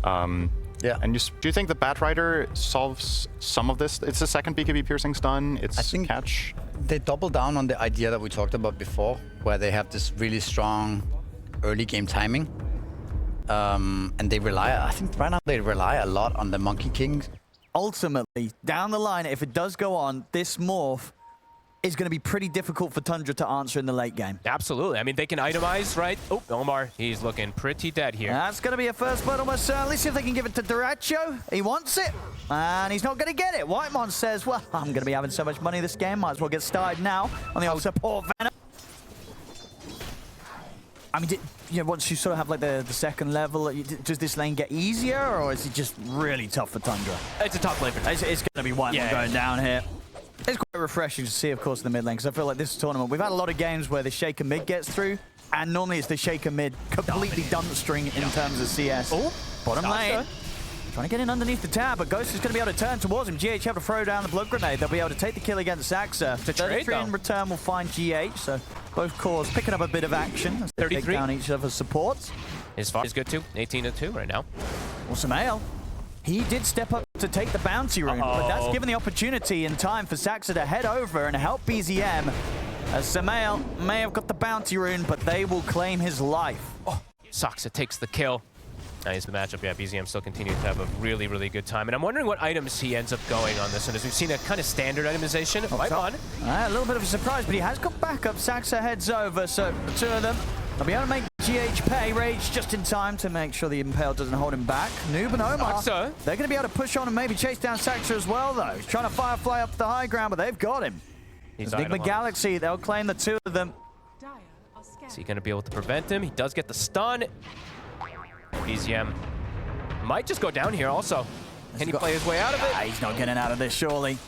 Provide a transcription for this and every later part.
Yeah. And do you think the Batrider solves some of this? It's the second BKB piercing stun. It's think catch. They double down on the idea that we talked about before, where they have this really strong early game timing. And they rely, I think right now they rely a lot on the Monkey King. Ultimately, down the line, if it does go on, this morph is going to be pretty difficult for Tundra to answer in the late game. Absolutely. I mean, they can itemize, right? Oh, Omar, he's looking pretty dead here. That's going to be a first blood almost certainly. See if they can give it to Duracho. He wants it, and he's not going to get it. Whitemon says, well, I'm going to be having so much money this game. Might as well get started now on the old support Venom. I mean, once you sort of have like the second level, does this lane get easier, or is it just really tough for Tundra? It's a tough lane for Tundra. It's going to be Whitemon going down here. It's quite refreshing to see, of course, in the mid lane, because I feel like this tournament, we've had a lot of games where the Shaker mid gets through, and normally it's the Shaker mid completely dumpstering in terms of CS. Oh, bottom lane. Trying to get in underneath the tower, but Ghost is going to be able to turn towards him. GH have to throw down the blood grenade. They'll be able to take the kill against Saxa. 33 in return will find GH, so both cores picking up a bit of action as they take down each other's supports. His fight is good too. 18-2 right now. Well, Samael, he did step up to take the bounty rune, but that's given the opportunity in time for Saxa to head over and help BZM. As Samael may have got the bounty rune, but they will claim his life. Oh, Saxa takes the kill. Nice matchup. Yeah, BZM still continues to have a really, really good time. And I'm wondering what items he ends up going on this one, as we've seen a kind of standard itemization. A little bit of a surprise, but he has got backup. Saxa heads over, so the two of them will be able to make GH pay. Rage just in time to make sure the Impale doesn't hold him back. Noob and Omar, they're going to be able to push on and maybe chase down Saxa as well, though. He's trying to Firefly up the high ground, but they've got him. Nigma Galaxy, they'll claim the two of them. Is he going to be able to prevent him? He does get the stun. BZM might just go down here also. Can he play his way out of it? He's not getting out of this, surely.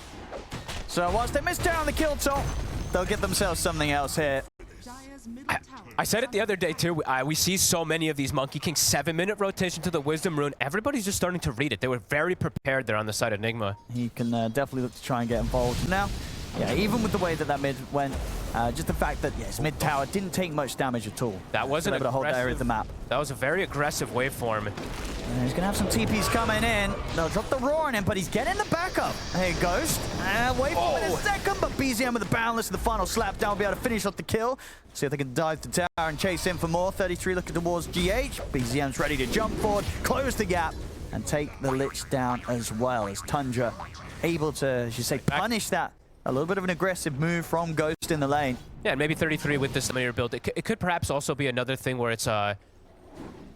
So whilst they miss down the kill top, they'll get themselves something else here. I said it the other day too, we see so many of these Monkey King 7-minute rotation to the Wisdom Rune. Everybody's just starting to read it. They were very prepared there on the side of Nigma. He can definitely look to try and get involved. Now, yeah, even with the way that mid went, just the fact that his mid tower didn't take much damage at all. That wasn't able to hold that area of the map. That was a very aggressive waveform. And he's gonna have some TPs coming in. They'll drop the roar on him, but he's getting the backup. Hey, Ghost. Wait for it in a second, but BZM with the Boundless and the final slap down will be able to finish off the kill. See if they can dive to tower and chase in for more. 33 looking towards GH. BZM's ready to jump forward, close the gap, and take the Lich down as well. As Tundra able to, as you say, punish that. A little bit of an aggressive move from Ghost in the lane. Yeah, and maybe 33 with this familiar build. It could perhaps also be another thing where it's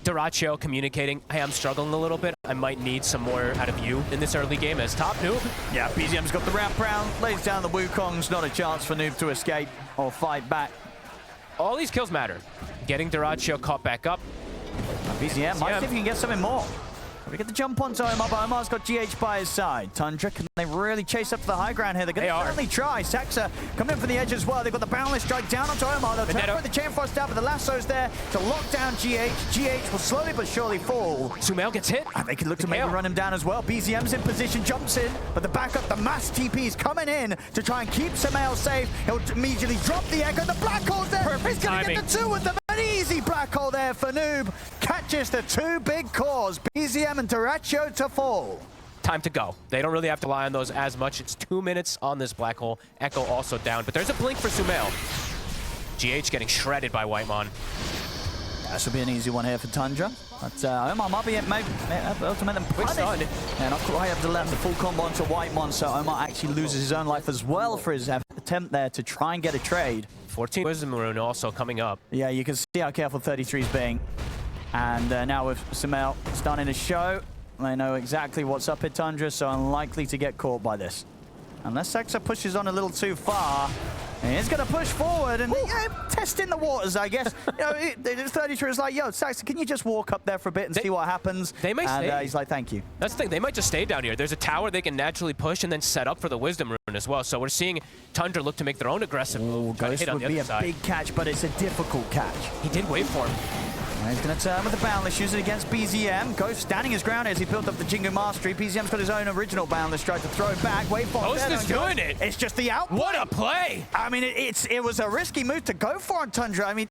Duracho communicating, hey, I'm struggling a little bit. I might need some more out of you in this early game as top Noob. Yeah, BZM's got the wrap round, lays down the Wukong's, not a chance for Noob to escape or fight back. All these kills matter. Getting Duracho caught back up. BZM might see if he can get something more. We get the jump onto Omar, but Omar's got GH by his side. Tundra, can they really chase up to the high ground here? They're going to certainly try. Saxa coming in for the edge as well. They've got the Boundless strike down onto Omar. They'll try to put the Chain Frost down, but the lasso's there to lock down GH. GH will slowly but surely fall. Sumail gets hit. And they can look to maybe run him down as well. BZM's in position, jumps in, but the backup, the mass TP's coming in to try and keep Sumail safe. He'll immediately drop the Echo. The Black Hole's there. He's going to get the two with them. An easy Black Hole there for Noob. Catches the two big cores, BZM and Duracho to fall. Time to go. They don't really have to rely on those as much. It's 2 minutes on this Black Hole. Echo also down, but there's a blink for Sumail. GH getting shredded by Whitemon. That should be an easy one here for Tundra. But Omar might be able to make them punish. Yeah, not quite able to land the full combo onto Whitemon, so Omar actually loses his own life as well for his attempt there to try and get a trade. 14 Wisdom Rune also coming up. Yeah, you can see how careful 33 is being. And now with Sumail starting to show, they know exactly what's up at Tundra, so unlikely to get caught by this. Unless Saxa pushes on a little too far. And he's going to push forward and testing the waters, I guess. 33 is like, yo, Saxa, can you just walk up there for a bit and see what happens? They might stay. He's like, thank you. That's the thing. They might just stay down here. There's a tower they can naturally push and then set up for the Wisdom Rune as well. So we're seeing Tundra look to make their own aggressive move. Ghost would be a big catch, but it's a difficult catch. He did wait for him. He's going to turn with the Boundless, use it against BZM. Ghost standing his ground as he built up the Jingu Mastery. BZM's got his own original Boundless, tried to throw it back. Wait for Ghost is doing it. It's just the outplay. What a play. I mean, it was a risky move to go for on Tundra. I mean,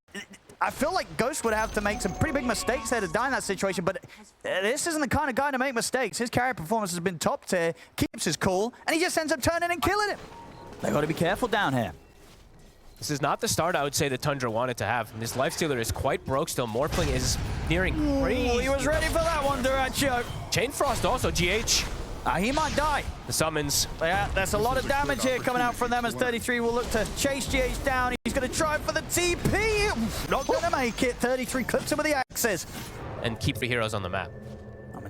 I feel like Ghost would have to make some pretty big mistakes there to die in that situation, but this isn't the kind of guy to make mistakes. His carry performance has been top tier, keeps his cool, and he just ends up turning and killing him. They've got to be careful down here. This is not the start I would say that Tundra wanted to have. And this Lifestealer is quite broke still. Morphling is nearing crazy. He was ready for that one, Duracho. Chain Frost also, GH. He might die. The summons. Yeah, there's a lot of damage here coming out from them as 33 will look to chase GH down. He's going to try for the TP. Not going to make it. 33 clips him with the axes. And keep the heroes on the map.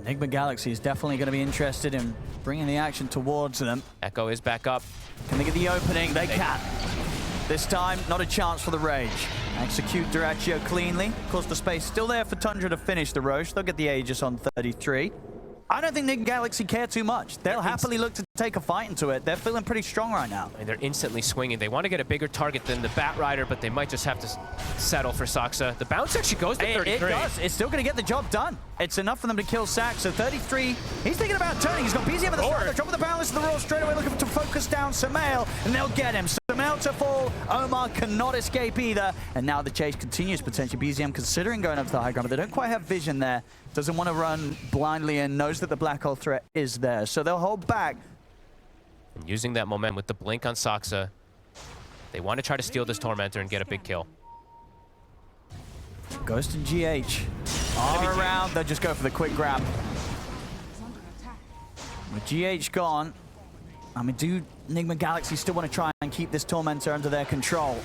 Nigma Galaxy is definitely going to be interested in bringing the action towards them. Echo is back up. Can they get the opening? They can. This time, not a chance for the Rage. Execute Duracho cleanly. Of course, the space still there for Tundra to finish the Roche. They'll get the Aegis on 33. I don't think Nigma Galaxy care too much. They'll happily look to take a fight into it. They're feeling pretty strong right now. I mean, they're instantly swinging. They want to get a bigger target than the Bat Rider, but they might just have to settle for Saxa. The bounce actually goes to 33. It does. It's still going to get the job done. It's enough for them to kill Saxa. 33, he's thinking about turning. He's got BZM at the start. They're dropping the balance of the Roar straight away, looking to focus down Samael, and they'll get him. Samael to fall. Omar cannot escape either. And now the chase continues, potentially. BZM considering going up to the high ground, but they don't quite have vision there. Doesn't want to run blindly and knows that the black hole threat is there. So they'll hold back. And using that momentum with the blink on Saxa, they want to try to steal this Tormentor and get a big kill. Ghost and GH are around. They'll just go for the quick grab. With GH gone, I mean, do Nigma Galaxy still want to try and keep this Tormentor under their control?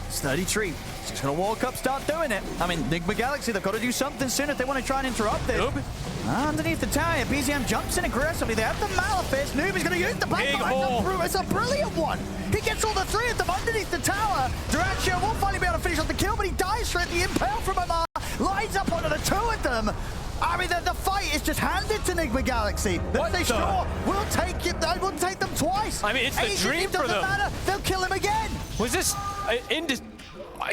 It's 33. He's going to walk up, start doing it. I mean, Nigma Galaxy, they've got to do something soon if they want to try and interrupt it. Underneath the tower, BZM jumps in aggressively. They have the Malefice. Noob is going to use the black hole. It's a brilliant one. He gets all the three of them underneath the tower. Duracho will finally be able to finish off the kill, but he dies straight. The impale from Omar lines up onto the two of them. I mean, the fight is just handed to Nigma Galaxy. They sure will take it. They will take them twice. I mean, it's the dream for them. Matter. They'll kill him again. Was this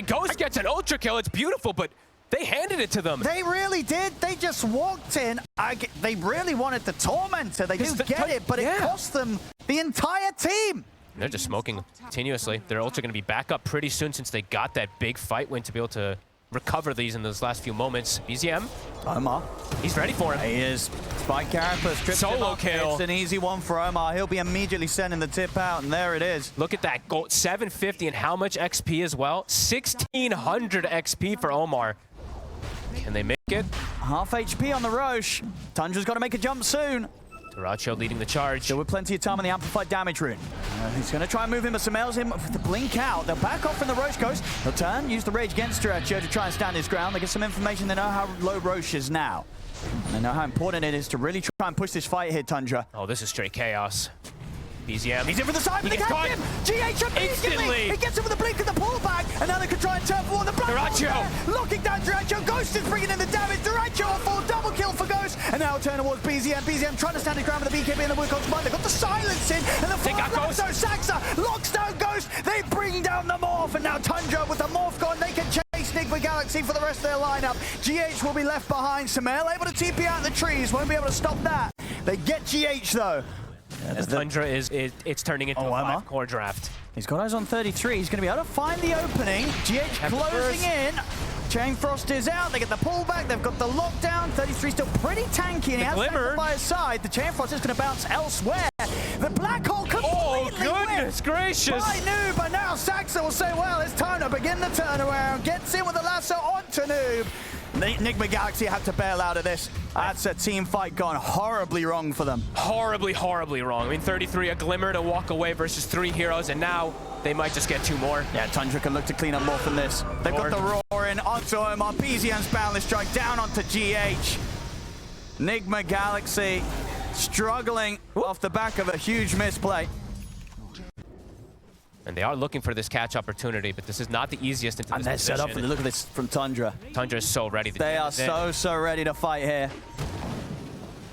Ghost gets an ultra kill. It's beautiful, but they handed it to them. They really did. They just walked in. They really wanted the Tormentor. They didn't get it, but it cost them the entire team. They're just smoking continuously. They're also going to be back up pretty soon since they got that big fight win to be able to recover these in those last few moments. BZM. Omar. He's ready for it. He is. Spike Carapace strips him Solo up. kill. It's an easy one for Omar. He'll be immediately sending the tip out, and there it is. Look at that gold. 750 and how much XP as well? 1,600 XP for Omar. Can they make it? Half HP on the Roche. Tundra's got to make a jump soon. Duracho leading the charge. Still with plenty of time on the amplified damage rune. He's going to try and move him, but Samael's him with the blink out. They'll back off from the Roche Ghost. They'll turn, use the rage against Duracho to try and stand his ground. They get some information. They know how low Roche is now. And they know how important it is to really try and push this fight here, Tundra. Oh, this is straight chaos. BZM. He's in for the side, but they can't him. GH instantly. He gets him with the blink and the pullback, and now they can try and turn for the Duracho locking down Duracho. Ghost is bringing in the damage. Duracho a full double kill for Ghost, and now turn towards BZM. BZM trying to stand his ground with the BKB and the Woodcock's combined. They got the silence in, and the full Ghost. Saxa locks down Ghost. They bring down the Morph, and now Tundra with the Morph gone. They can chase Nigma Galaxy for the rest of their lineup. GH will be left behind. Samael able to TP out in the trees. Won't be able to stop that. They get GH though. As Tundra it's turning into a 5-core draft. He's got eyes on 33. He's going to be able to find the opening. GH closing in. Chain Frost is out. They get the pullback. They've got the lockdown. 33 still pretty tanky, and he has Glimmer by his side. The Chain Frost is going to bounce elsewhere. The black hole completely goodness gracious! By Noob, but now Saxa will say, well, it's time to begin the turnaround. Gets in with the lasso onto Noob. Nigma Galaxy had to bail out of this. That's a team fight gone horribly wrong for them. Horribly, horribly wrong. I mean, 33, a Glimmer to walk away versus 3 heroes, and now they might just get 2 more. Yeah, Tundra can look to clean up more from this. They've got the roar in onto Omar. BZM's boundless strike down onto GH. Nigma Galaxy struggling off the back of a huge misplay. And they are looking for this catch opportunity, but this is not the easiest into this position. position. Set up for the look at this from Tundra. Tundra is so ready. They are so ready to fight here.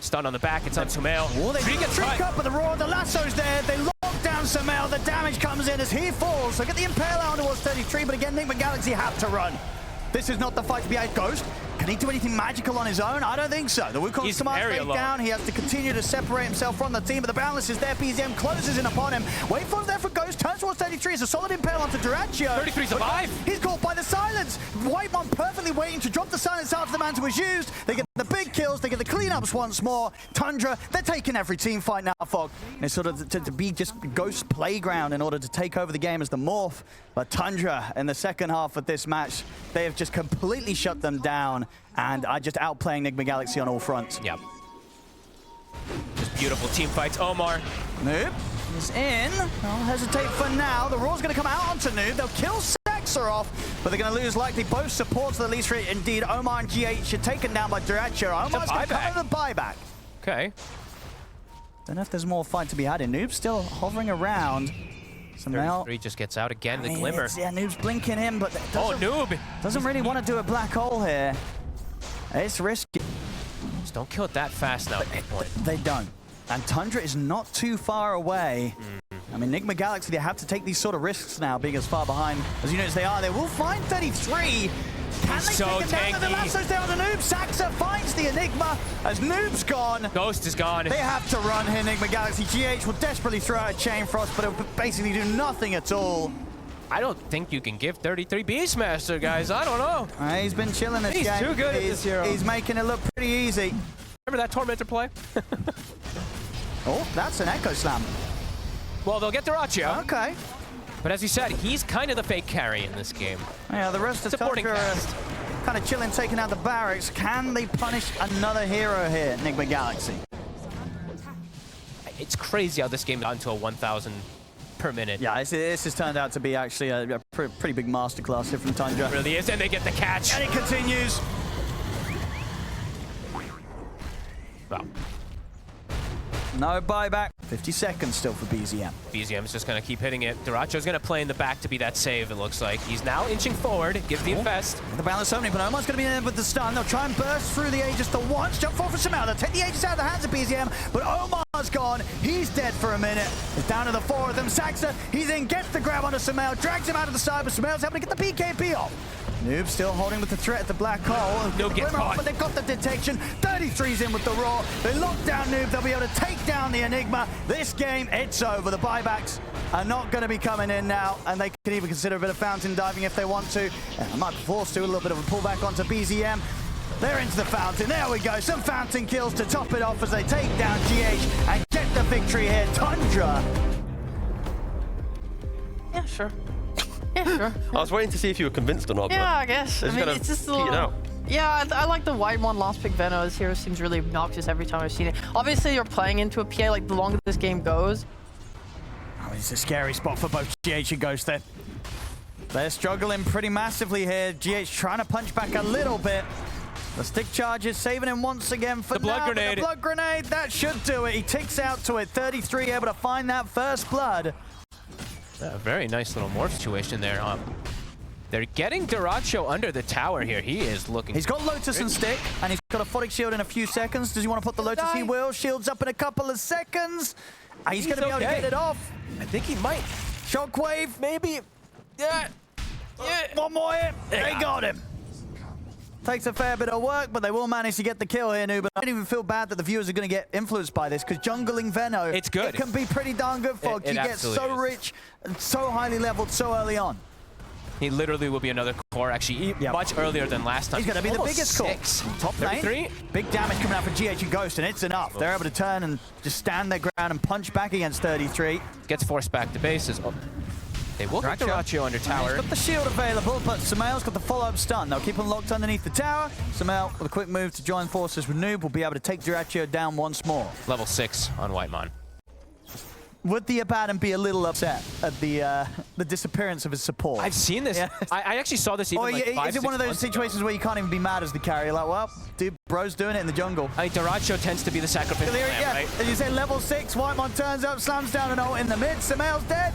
Stun on the back, it's on Samael. Oh, they get trick up, but the roar, the lasso's there. They lock down Samael. The damage comes in as he falls. They get the impale out towards 33, but again, Nigma Galaxy have to run. This is not the fight to be at. Ghost Can he do anything magical on his own? I don't think so. The Wukong's command stayed down. He has to continue to separate himself from the team, but the balance is there. PZM closes in upon him. Wait for there for Ghost. Turns towards 33. It's a solid impale onto Duraccio. 33 survive. He's caught by the silence. Whitemon perfectly waiting to drop the silence after the mantle was used. They get the big kills. They get the cleanups once more. Tundra, they're taking every team fight now, Fog. It's sort of to be just Ghost's playground in order to take over the game as the Morph. But Tundra, in the second half of this match, they have just completely shut them down and are just outplaying Nigma Galaxy on all fronts. Yep. Just beautiful team fights. Omar. Noob is in. I'll hesitate for now. The Raw's going to come out onto Noob. They'll kill Saxa off, but they're going to lose likely both supports at least for it. Indeed, Omar and GH are taken down by Duraccio. Omar's going to cover the buyback. Okay. Don't know if there's more fight to be had in. Noob's still hovering around. So now 33 just gets out again. The glimmer. Yeah, Noob's blinking him, but Noob doesn't really want to do a black hole here. It's risky. Just don't kill it that fast now. They don't. And Tundra is not too far away. I mean, Nigma Galaxy, they have to take these sort of risks now, being as far behind as unit as they are. They will find 33. Can they so take him down? The lasso's down to Noob. Saxa finds the Enigma as Noob's gone. Ghost is gone. They have to run here, Nigma Galaxy. GH will desperately throw out a Chain Frost, but it'll basically do nothing at all. I don't think you can give 33 Beastmaster, guys. I don't know. He's been chilling this game. He's too good at this hero. He's making it look pretty easy. Remember that Tormentor play? Oh, that's an Echo Slam. Well, they'll get Duraccio. Okay. But as you said, he's kind of the fake carry in this game. Yeah, the rest of Supporting Tundra are cast. kind of chilling, taking out the barracks. Can they punish another hero here, Nigma Galaxy? It's crazy how this game got into a 1,000 per minute. Yeah, this has turned out to be actually a pretty big masterclass here from Tundra. It really is, and they get the catch. And it continues. Wow. No buyback. 50 seconds still for BZM. BZM is just going to keep hitting it. Duracio's going to play in the back to be that save, it looks like. He's now inching forward, gives the infest. The balance opening, but Omar's going to be in there with the stun. They'll try and burst through the Aegis to once. Jump forward for Samel. They'll take the Aegis out of the hands of BZM, but Omar's gone. He's dead for a minute. It's down to the four of them. Saxa, he's in, gets the grab onto Samel, drags him out of the side, but Samel's able to get the PKP off. Noob still holding with the threat at the black hole. Noob gets caught. But they've got the detection. 33's in with the Raw. They lock down Noob. They'll be able to take down the Enigma. This game, it's over. The buybacks are not going to be coming in now, and they can even consider a bit of fountain diving if they want to. And might be forced to. A little bit of a pullback onto BZM. They're into the fountain. There we go. Some fountain kills to top it off as they take down GH and get the victory here. Tundra. Yeah, sure. Yeah, sure. I was waiting to see if you were convinced or not. Yeah, I guess. I mean, it's just a little... Out. Yeah, I like the white one last pick Veno. This hero seems really obnoxious every time I've seen it. Obviously, you're playing into a PA, like, the longer this game goes. Oh, it's a scary spot for both GH and Ghost there. They're struggling pretty massively here. GH trying to punch back a little bit. The stick charge is saving him once again for the blood grenade. The blood grenade, that should do it. He ticks out to it. 33 able to find that first blood. A very nice little morph situation there. They're getting Duraccio under the tower here. He is looking... He's got Lotus and Stick, and he's got a Photic Shield in a few seconds. Does he want to put the Lotus? He will. Shield's up in a couple of seconds. He's going to be able to get it off. I think he might. Shockwave. Maybe. Yeah. One more hit. They got him. Takes a fair bit of work, but they will manage to get the kill here, Noob. I don't even feel bad that the viewers are going to get influenced by this, because jungling Veno, it's good. It can be pretty darn good, Fog. He gets so rich and so highly leveled so early on. He literally will be another core, actually, much earlier than last time. He's going to be the biggest core. Top 33. lane. Big damage coming out for GH and Ghost, and it's enough. They're able to turn and just stand their ground and punch back against 33. Gets forced back to bases. Oh. They will get Duraccio under tower. He's got the shield available, but Samel's got the follow-up stun. They'll keep him locked underneath the tower. Samel, with a quick move to join forces with Noob, will be able to take Duraccio down once more. Level 6 on Whitemon. Would the Abaddon be a little upset at the disappearance of his support? I've seen this. Yeah. I actually saw this even like 5, is it one of those situations where you can't even be mad as the carrier? Like, well, dude, bro's doing it in the jungle. I think Duraccio tends to be the sacrificial lamb, right? As you say, level 6, Whitemon turns up, slams down an ult in the mid. Samel's dead.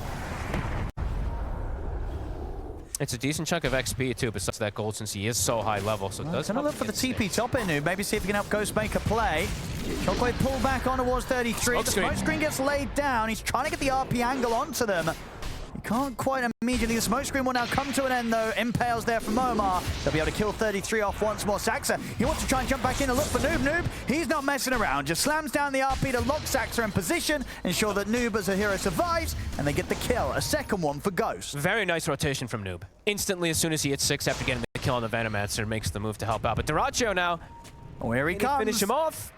It's a decent chunk of XP too, besides that gold, since he is so high level. So it does. Gonna look for the TP top in, Noob. Maybe see if he can help Ghost make a play. Shockwave pull back on towards 33. The smoke screen gets laid down. He's trying to get the RP angle onto them. You can't quite immediately. The smoke screen will now come to an end, though. Impales there from Omar. They'll be able to kill 33 off once more. Saxa, he wants to try and jump back in and look for Noob. Noob, he's not messing around. Just slams down the RP to lock Saxa in position, ensure that Noob as a hero survives, and they get the kill. A second one for Ghost. Very nice rotation from Noob. Instantly, as soon as he hits 6 after getting the kill on the Venomancer, makes the move to help out. But Duracho now, Oh, here he comes. finish him off.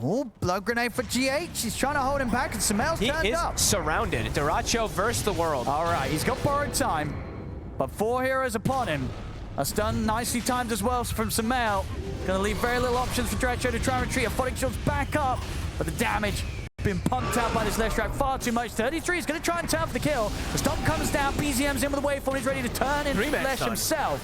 Oh, blood grenade for GH. He's trying to hold him back, and Samel's He turned is up. surrounded. Duracho versus the world. All right, he's got borrowed time, but 4 heroes upon him. A stun nicely timed as well from Samel. Gonna leave very little options for Duracho to try and retreat. Aphotic Shield's back up, but the damage been pumped out by this Leshrac far too much. 33 is gonna try and turn for the kill. The stomp comes down, BZM's in with the waveform. He's ready to turn in Lesh himself.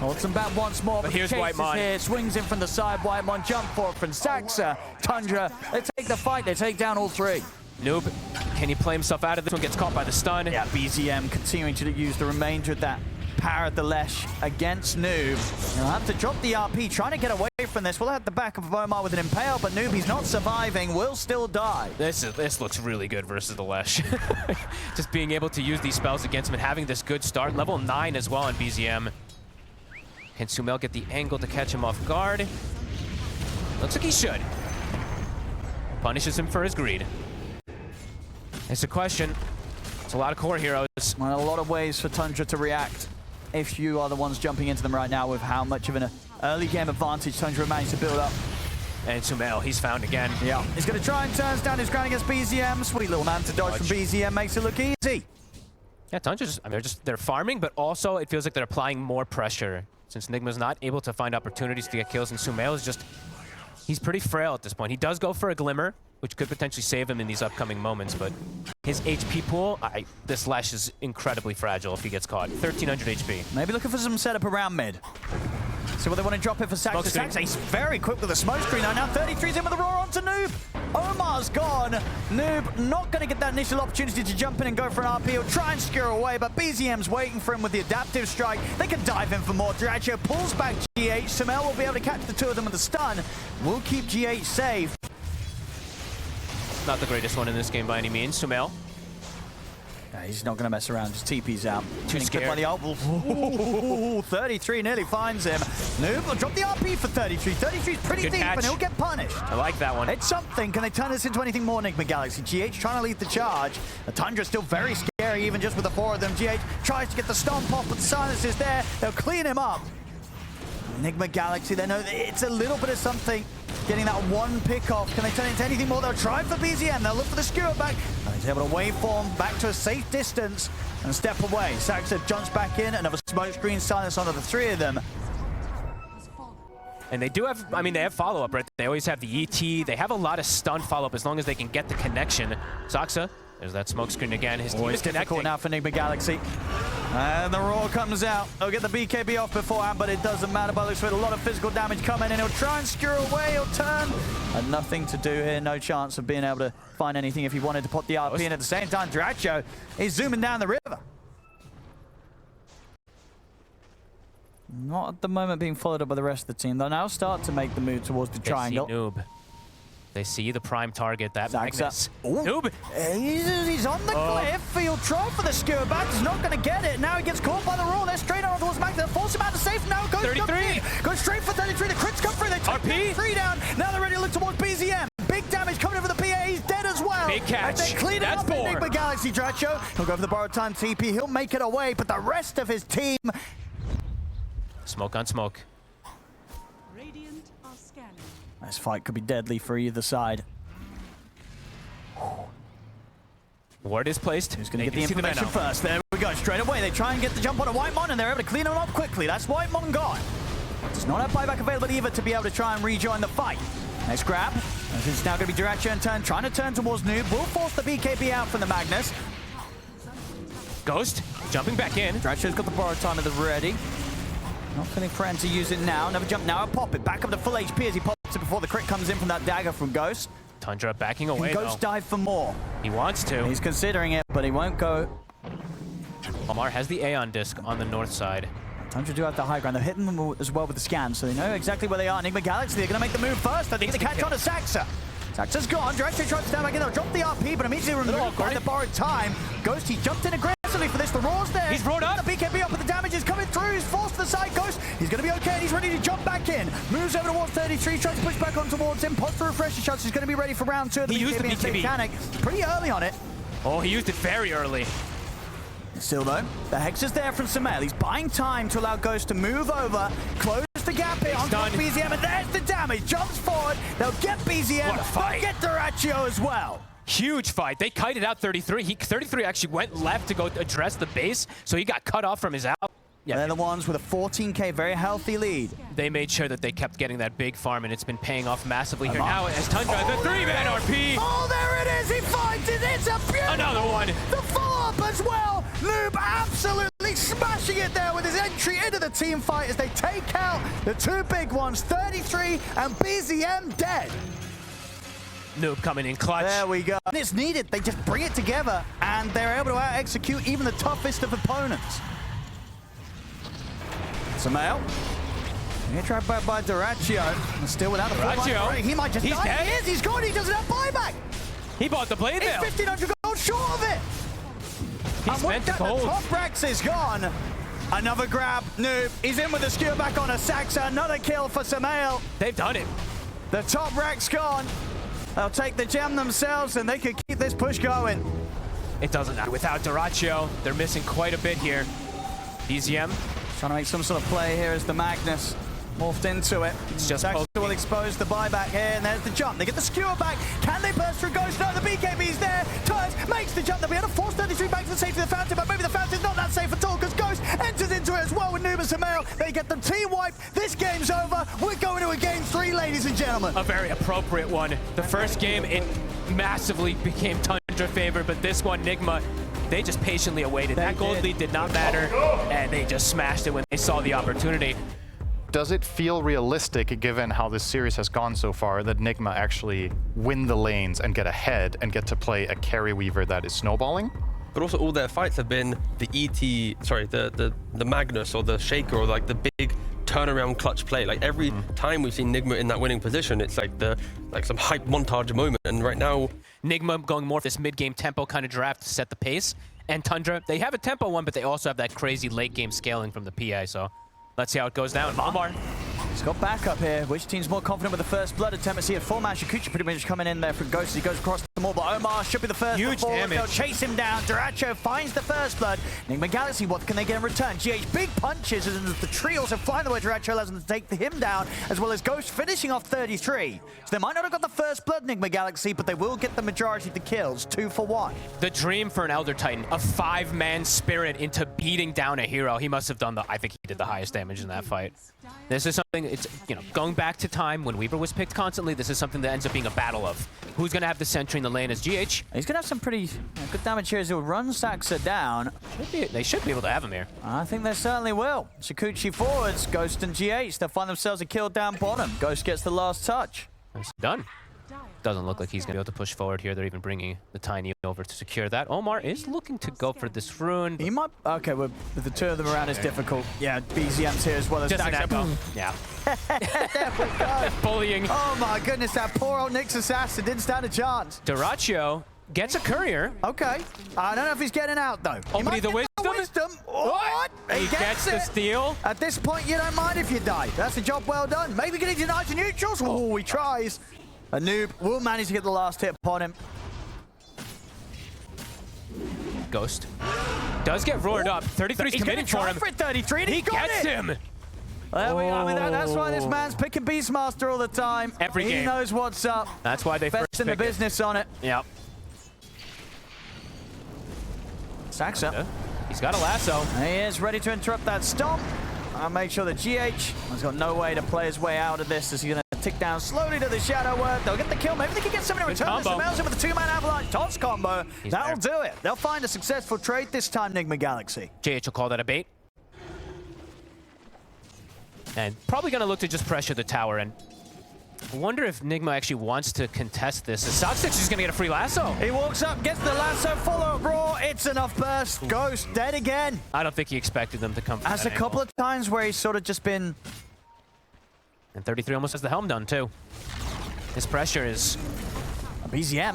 Holds him back once more, but here's the chase Whitemon. is here. Swings in from the side. Whitemon jump for it from Saxa. Tundra, they take the fight. They take down all 3. Noob, can he play himself out of this one? Gets caught by the stun. Yeah, BZM continuing to use the remainder of that power of the Lesh against Noob. He'll have to drop the RP, trying to get away from this. We'll have the back of Omar with an Impale, but Noob, he's not surviving, will still die. This looks really good versus the Lesh. Just being able to use these spells against him and having this good start. Level 9 as well on BZM. Can Sumel get the angle to catch him off guard? Looks like he should. Punishes him for his greed. It's a question. It's a lot of core heroes. Well, a lot of ways for Tundra to react if you are the ones jumping into them right now with how much of an early game advantage Tundra managed to build up. And Sumel, he's found again. Yeah, he's going to try and turn down his ground against BZM. Sweet little man to dodge from BZM makes it look easy. Yeah, Tundra's, I mean, they're farming, but also it feels like they're applying more pressure. Since Nigma's not able to find opportunities to get kills, and Sumel is just, he's pretty frail at this point. He does go for a Glimmer, which could potentially save him in these upcoming moments, but his HP pool, this Lesh is incredibly fragile if he gets caught. 1,300 HP. Maybe looking for some setup around mid. See what they want to drop it for Saxa. Saxa, he's very quick with the smoke screen. Now 33's in with the roar onto Noob. Omar's gone. Noob not going to get that initial opportunity to jump in and go for an RP. He'll try and scare away, but BZM's waiting for him with the adaptive strike. They can dive in for more. Duracho pulls back GH. Samel will be able to catch the 2 of them with the stun. Will keep GH safe. Not the greatest one in this game by any means. Sumel. Yeah, he's not going to mess around, just TP's out. Too scared. By the ult. Ooh, 33 nearly finds him. Noob will drop the RP for 33. 33's pretty Good deep, catch. and he'll get punished. I like that one. It's something. Can they turn this into anything more, Nigma Galaxy? GH trying to lead the charge. The Tundra's still very scary, even just with the 4 of them. GH tries to get the stomp off, but the silence is there. They'll clean him up. Nigma Galaxy, they know that it's a little bit of something. Getting that one pick off. Can they turn it into anything more? They'll try for BZM. They'll look for the skewer back. And he's able to waveform back to a safe distance and step away. Saxa jumps back in. Another smoke screen silence onto the 3 of them. And they do have, I mean, they have follow-up, right? They always have the ET. They have a lot of stun follow-up as long as they can get the connection. Saxa, there's that smoke screen again. His team is difficult connecting. now for Nigma Galaxy. And the roar comes out. They'll get the BKB off beforehand, but it doesn't matter. By looks with a lot of physical damage coming in. He'll try and skewer away. He'll turn. And nothing to do here. No chance of being able to find anything if he wanted to pop the RP in at the same time. Duracho is zooming down the river. Not at the moment being followed up by the rest of the team. They'll now start to make the move towards the triangle. They see Noob. They see the prime target, that Magnus. Ooh. Noob! He's on the cliff. He'll try for the skewer back. He's not going to get it. Now he gets caught by the roll. They're straight on towards Magnus. They'll force him out of safe. Now goes 33. Goes straight for 33. The crits come through. They take RP. 3 down. Now they're ready to look towards BZM. Big damage coming in for the PA. He's dead as well. Big catch. And they clean it That's up in 4. Nigma Galaxy. Duracho. He'll go for the borrowed time TP. He'll make it away. But the rest of his team. Smoke on smoke. Radiant are scanning. This fight could be deadly for either side. Ward is placed. Who's going to get the information first? There we go. Straight away, they try and get the jump on a Whitemon, and they're able to clean him up quickly. That's Whitemon gone. Does not have buyback available either to be able to try and rejoin the fight. Nice grab. It's now going to be Duracho in turn, trying to turn towards Noob. Will force the BKB out from the Magnus. Ghost jumping back in. Duracho's got the borrowed time at the ready. Not feeling friend to use it now. Another jump now. Pop it back up to full HP as he pops it before the crit comes in from that dagger from Ghost. Tundra backing away, Can Ghost dive for more? He wants to. He's considering it, but he won't go. Omar has the Aeon disc on the north side. Tundra do have the high ground. They're hitting them as well with the scan, so they know exactly where they are. Nigma Galaxy, they're going to make the move first. I think they catch on to Saxa. Saxa's gone. Directly tries to stand back in. They'll drop the RP, but immediately removed by the borrowed time. Ghost, he jumped in aggressively for this. The Roar's there. He's roared up. The BKB up, but the damage is coming through. He's forced to the side. Ghost, he's going to be okay. And he's ready to jump back in. Moves over towards 33. Tries to push back on towards him. Pots the refresher shots. He's going to be ready for round 2 of the He used the BKB. Mechanic. Pretty early on it. Oh, he used it very early. Still though, the Hex is there from Sumail. He's buying time to allow Ghost to move over, close the gap here onto BZM, and there's the damage. Jumps forward, they'll get BZM, What a fight. they'll get Duraccio as well. Huge fight. They kited out 33. 33 actually went left to go address the base, so he got cut off from his out. Yeah, They're the ones with a 14k, very healthy lead. they made sure that they kept getting that big farm, and it's been paying off massively here now as Tundra, the 3-man RP. Oh, there it is, he finds it, it's a beautiful. Another one. The follow-up as well. Noob absolutely smashing it there with his entry into the team fight as they take out the 2 big ones, 33 and BZM dead. Noob coming in clutch. There we go. When it's needed, they just bring it together, and they're able to out-execute even the toughest of opponents. Sumail. Here tried back by Duraccio. Still without a full Duraccio. line. He might just He's die. dead. He is. He's gone. He doesn't have buyback. He bought the blade He's mail. 1,500 gold short of it. He's meant to the hold. top Rex is gone. Another grab. Noob. He's in with the skewer back on a Saxa. Another kill for Sumail. They've done it. The top Rex gone. They'll take the gem themselves, and they can keep this push going. It doesn't matter. Without Duraccio, they're missing quite a bit here. BZM. Trying to make some sort of play here as the Magnus morphed into it. It's just Saxon poking. will expose the buyback here, and there's the jump. They get the skewer back. Can they burst through Ghost? No, the BKB's there. Turns, makes the jump. They'll be able to force 33 back to the safety of the Fountain, but maybe the Fountain's not that safe at all because Ghost enters into it as well with Noob and Sumail. They get the T-wipe. This game's over. We're going to a game 3, ladies and gentlemen. A very appropriate one. The first game, it massively became Tundra favored, but this one, Nigma, they just patiently awaited. That gold lead did not matter, and they just smashed it when they saw the opportunity. Does it feel realistic, given how this series has gone so far, that Nigma actually win the lanes and get ahead and get to play a carry weaver that is snowballing? But also all their fights have been the the Magnus or the Shaker or like the big turnaround clutch play. Like every time we've seen Nigma in that winning position, it's like some hype montage moment. And right now, Nigma going more for this mid-game tempo kind of draft to set the pace. And Tundra, they have a tempo one, but they also have that crazy late-game scaling from the PI, so let's see how it goes down. Omar. He's got backup here. Which team's more confident with the first blood attempt? Let's see a 4-man Shikuchi pretty much coming in there from Ghost. He goes across the mall, but Omar should be the first. Huge damage. They'll chase him down. Duraccio finds the first blood. Nigma Galaxy, what can they get in return? GH, big punches, and the tree also flying the way Duraccio allows them to take him down, as well as Ghost finishing off 33. So they might not have got the first blood, Nigma Galaxy, but they will get the majority of the kills, 2 for 1. The dream for an Elder Titan, a 5-man spirit into beating down a hero. He must have done I think he did the highest damage in that fight. This is something, it's, going back to time when Weaver was picked constantly, this is something that ends up being a battle of who's going to have the sentry in the lane as GH. He's going to have some pretty good damage here as he'll run Saxa down. They should be able to have him here. I think they certainly will. Shikuchi forwards, Ghost and GH. They'll find themselves a kill down bottom. Ghost gets the last touch. It's done. Doesn't look like he's going to be able to push forward here. They're even bringing the Tiny over to secure that. Omar is looking to go for this rune. He might... Okay, well, with the 2 of them around, it's difficult. Yeah, BZM's here as well as Just an Daxa. echo. Yeah. There we go. Bullying. Oh my goodness, that poor old Nyx assassin didn't stand a chance. Duraccio gets a courier. Okay. I don't know if he's getting out, though. He Opening might the get wisdom. What? He gets the it. steal. At this point, you don't mind if you die. That's a job well done. Maybe getting denied to neutrals. Oh, he tries. A Noob will manage to get the last hit upon him. Ghost does get roared up. 33's committing for him. For 33, and He gets it. him. There we go with that. That's why this man's picking Beastmaster all the time. Every he game. knows what's up. That's why they Best first in the pick it. business on it. Yep. Saxa. He's got a lasso. He is ready to interrupt that stomp. I'll make sure that GH has got no way to play his way out of this as he's going to tick down slowly to the Shadow Word. They'll get the kill. Maybe they can get something in return. combo. Smells him with the 2-man avalanche toss combo. He's That'll there. do it. They'll find a successful trade this time, Nigma Galaxy. JH will call that a bait. And probably going to look to just pressure the tower. And I wonder if Nigma actually wants to contest this. Soxix is going to get a free lasso. He walks up, gets the lasso, follow-up raw. It's enough burst. Ghost dead again. I don't think he expected them to come from Has that a couple angle. of times where he's sort of just been... And 33 almost has the helm done, too. His pressure is BZM.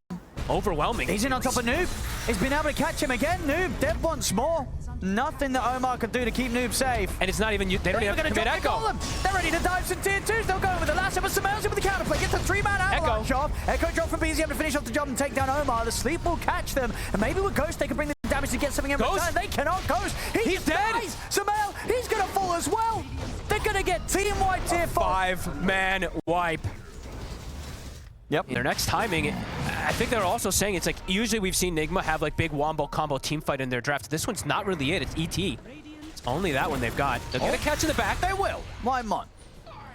Overwhelming. He's in on top of Noob. He's been able to catch him again. Noob dead once more. Nothing that Omar can do to keep Noob safe. And it's not even, they don't even have to commit Echo. They're ready to dive some tier 2s. They'll go in with the lasso, but Samel's in with the counterplay. Gets a 3-man avalanche off. Echo drop from BZM to finish off the job and take down Omar. The sleep will catch them. And maybe with Ghost, they can bring the damage to get something in return. They cannot. Ghost, he's dead. Samel, he's going to fall as well. They're going to get team wiped tier 4. 5-man wipe. Yep. Their next timing, I think they're also saying it's like, usually we've seen Nigma have like big wombo combo team fight in their draft. This one's not really it, it's ET. It's only that one they've got. They're gonna catch in the back, they will. Wymon.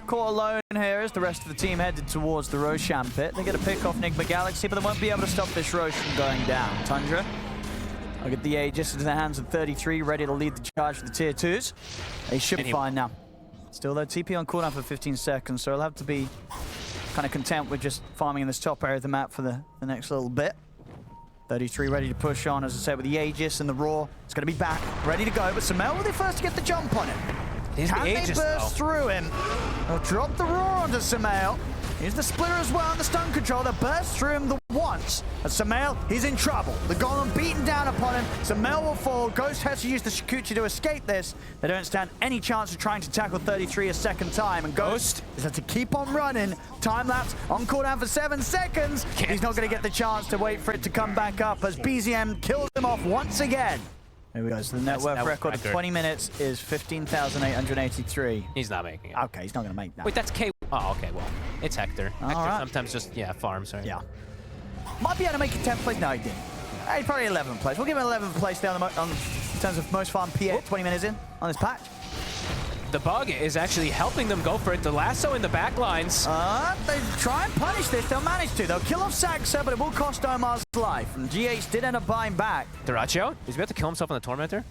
Caught alone here as the rest of the team headed towards the Roshan pit. They're gonna pick off Nigma Galaxy, but they won't be able to stop this Rosh from going down. Tundra, I'll get the Aegis into the hands of 33, ready to lead the charge for the tier 2s. They should be fine now. Still though, TP on cooldown for 15 seconds, so I'll have to be kind of content with just farming in this top area of the map for the next little bit. 33 ready to push on, as I said, with the Aegis and the Roar. It's going to be back, ready to go, but Samel will be first to get the jump on him. Can they burst through him? They'll drop the Roar onto Samel. Here's the Splitter as well, and the stun control. They'll burst through him the once. And Samel, he's in trouble. The Golem beaten down upon him. Samel will fall. Ghost has to use the Shikuchi to escape this. They don't stand any chance of trying to tackle 33 a second time. And Ghost is have to keep on running. Time lapse on cooldown for 7 seconds. He's not going to get the chance to wait for it to come back up as BZM kills him off once again. There we go. So the net worth record of 20 minutes is 15,883. He's not making it. Okay, he's not going to make that. Wait, that's K. Oh, okay, well, it's Hector. Hector sometimes just, farms, right? Yeah. Might be able to make it 10th place. No, he didn't. He's probably 11th place. We'll give him 11th place down in terms of most farm PA 20 minutes in on this patch. The bug is actually helping them go for it. The lasso in the back lines. They try and punish this. They'll manage to. They'll kill off Saxa, but it will cost Omar's life. And GH did end up buying back. Duracio? Is he about to kill himself on the Tormentor?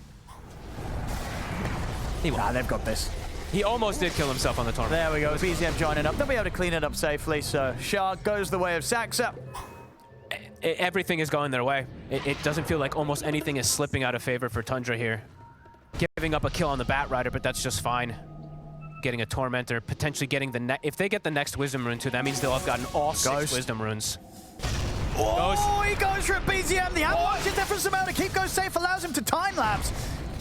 Nah, they've got this. He almost did kill himself on the Tormentor. There we go. BZM joining up. They'll be able to clean it up safely. So Shark goes the way of Saxa. Everything is going their way. It doesn't feel like almost anything is slipping out of favor for Tundra here. Giving up a kill on the Bat Rider, but that's just fine. Getting a Tormentor, potentially getting the if they get the next Wisdom Rune too, that means they'll have gotten all 6 Wisdom Runes. Oh, he goes for a BZM. The avalanche is there for Samel to keep Ghost safe, allows him to time lapse.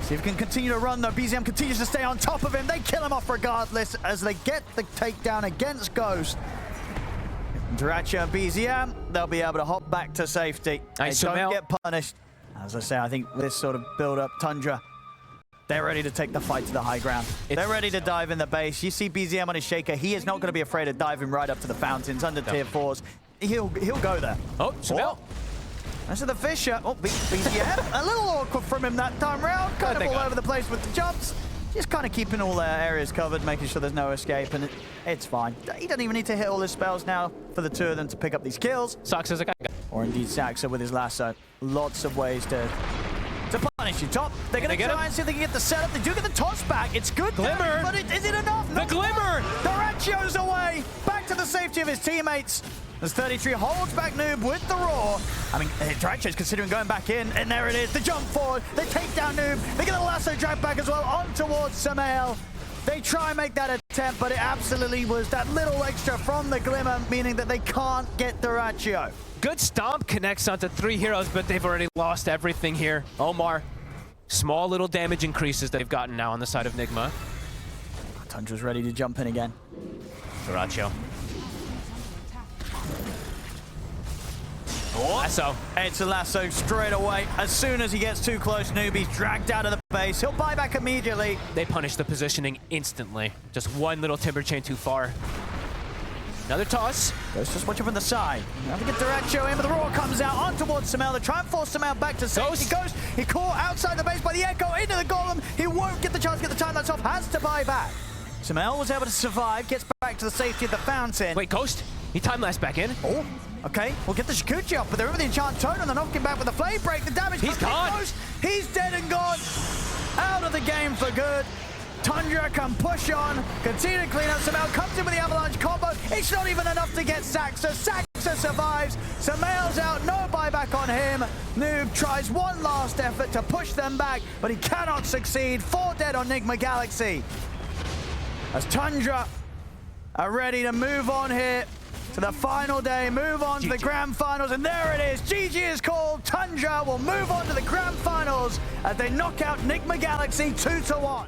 See if he can continue to run though. BZM continues to stay on top of him. They kill him off regardless as they get the takedown against Ghost. Duracio and BZM, they'll be able to hop back to safety. They don't get punished. As I say, I think this sort of build-up, Tundra, they're ready to take the fight to the high ground. They're ready to dive in the base. You see BZM on his shaker. He is not going to be afraid of diving right up to the fountains under tier 4s. He'll go there. Oh, Samel. That's the Fisher. Oh, BZM. A little awkward from him that time round. Kind of all over the place with the jumps. Just kind of keeping all their areas covered, making sure there's no escape, and it's fine. He doesn't even need to hit all his spells now for the 2 of them to pick up these kills. Saxa's a guy. Or indeed Saxa with his lasso. Lots of ways to punish you. Top, they're going to try and see if they can get the setup. They do get the toss back. It's good Glimmer. But is it enough? The Glimmer! Duracio's away. Back to the safety of his teammates. As 33 holds back Noob with the Roar. I mean, Duracio's considering going back in, and there it is. The jump forward. They take down Noob. They get the lasso drag back as well on towards Samael. They try and make that attempt, but it absolutely was that little extra from the Glimmer, meaning that they can't get Duracio. Good stomp connects onto 3 heroes, but they've already lost everything here. Omar, small little damage increases they've gotten now on the side of Nigma. Tundra's ready to jump in again. Duracio. Lasso. It's a lasso straight away. As soon as he gets too close, Noobie's dragged out of the base. He'll buy back immediately. They punish the positioning instantly. Just one little timber chain too far. Another toss. Ghost just watching from the side. Now to get Duracio in, but the Roar comes out on towards Samel. They try and force Samel back to safety. Ghost, he caught outside the base by the Echo into the Golem. He won't get the chance to get the time lapse off. Has to buy back. Samel was able to survive, gets back to the safety of the fountain. Wait, Ghost? He time lapse back in? Oh, okay. We'll get the Shikuchi up, but they're over the enchant tone and they're knocking back with the flame break. The damage. He's gone. Ghost. He's dead and gone. Out of the game for good. Tundra can push on, continue to clean up. Samel comes in with the avalanche combo. It's not even enough to get Saxa. Saxa survives. Samel's out, no buyback on him. Noob tries one last effort to push them back, but he cannot succeed. 4 dead on Nigma Galaxy. As Tundra are ready to move on here to for the final day, move on to the grand finals, and there it is. GG is called. Tundra will move on to the grand finals as they knock out Nigma Galaxy 2-1.